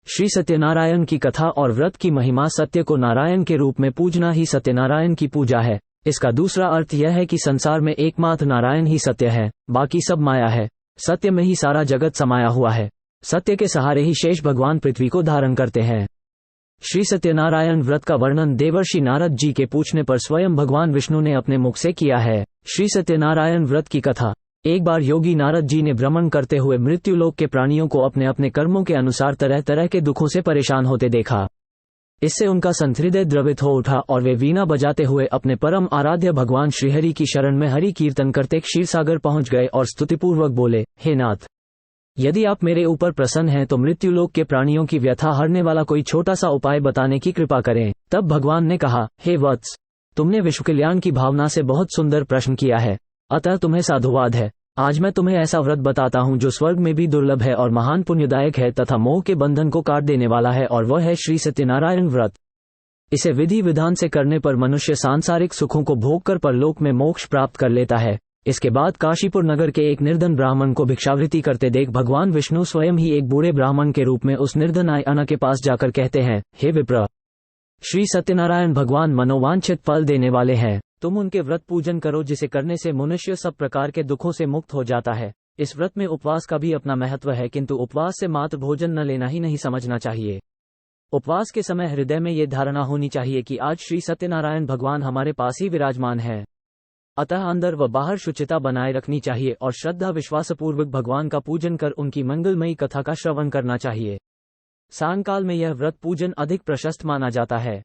श्री सत्यनारायण की कथा और व्रत की महिमा। सत्य को नारायण के रूप में पूजना ही सत्यनारायण की पूजा है। इसका दूसरा अर्थ यह है कि संसार में एकमात्र नारायण ही सत्य है, बाकी सब माया है। सत्य में ही सारा जगत समाया हुआ है। सत्य के सहारे ही शेष भगवान पृथ्वी को धारण करते हैं। श्री सत्यनारायण व्रत का वर्णन देवर्षि नारद जी के पूछने पर स्वयं भगवान विष्णु ने अपने मुख से किया है। श्री सत्यनारायण व्रत की कथा। एक बार योगी नारद जी ने भ्रमण करते हुए मृत्युलोक के प्राणियों को अपने अपने कर्मों के अनुसार तरह तरह के दुखों से परेशान होते देखा। इससे उनका संहृदय द्रवित हो उठा और वे वीणा बजाते हुए अपने परम आराध्य भगवान श्रीहरि की शरण में हरि कीर्तन करते क्षीरसागर पहुंच गए और स्तुतिपूर्वक बोले, हे नाथ, यदि आप मेरे ऊपर प्रसन्न हैं तो मृत्युलोक के प्राणियों की व्यथा हरने वाला कोई छोटा सा उपाय बताने की कृपा करें। तब भगवान ने कहा, हे वत्स, तुमने विश्व कल्याण की भावना से बहुत सुंदर प्रश्न किया है, अतः तुम्हें साधुवाद है। आज मैं तुम्हें ऐसा व्रत बताता हूँ जो स्वर्ग में भी दुर्लभ है और महान पुण्यदायक है तथा मोह के बंधन को काट देने वाला है, और वह है श्री सत्यनारायण व्रत। इसे विधि विधान से करने पर मनुष्य सांसारिक सुखों को भोग कर परलोक में मोक्ष प्राप्त कर लेता है। इसके बाद काशीपुर नगर के एक निर्धन ब्राह्मण को भिक्षावृत्ति करते देख भगवान विष्णु स्वयं ही एक बूढ़े ब्राह्मण के रूप में उस निर्धन आयना के पास जाकर कहते हैं, हे विप्र, श्री सत्यनारायण भगवान मनोवांछित फल देने वाले हैं। तुम उनके व्रत पूजन करो जिसे करने से मनुष्य सब प्रकार के दुखों से मुक्त हो जाता है। इस व्रत में उपवास का भी अपना महत्व है, किंतु उपवास से मात्र भोजन न लेना ही नहीं समझना चाहिए। उपवास के समय हृदय में ये धारणा होनी चाहिए कि आज श्री सत्यनारायण भगवान हमारे पास ही विराजमान है। अतः अंदर व बाहर शुचिता बनाए रखनी चाहिए और श्रद्धा विश्वासपूर्वक भगवान का पूजन कर उनकी मंगलमयी कथा का श्रवण करना चाहिए। सायंकाल में यह व्रत पूजन अधिक प्रशस्त माना जाता है।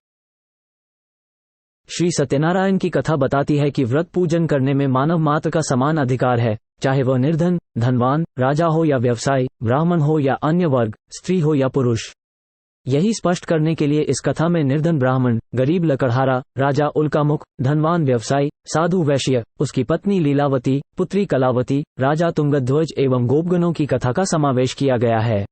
श्री सत्यनारायण की कथा बताती है कि व्रत पूजन करने में मानव मात्र का समान अधिकार है, चाहे वह निर्धन, धनवान, राजा हो या व्यवसायी, ब्राह्मण हो या अन्य वर्ग, स्त्री हो या पुरुष। यही स्पष्ट करने के लिए इस कथा में निर्धन ब्राह्मण, गरीब लकड़हारा, राजा उल्कामुख, धनवान व्यवसायी, साधु वैश्य, उसकी पत्नी लीलावती, पुत्री कलावती, राजा तुंगध्वज एवं गोपगणों की कथा का समावेश किया गया है।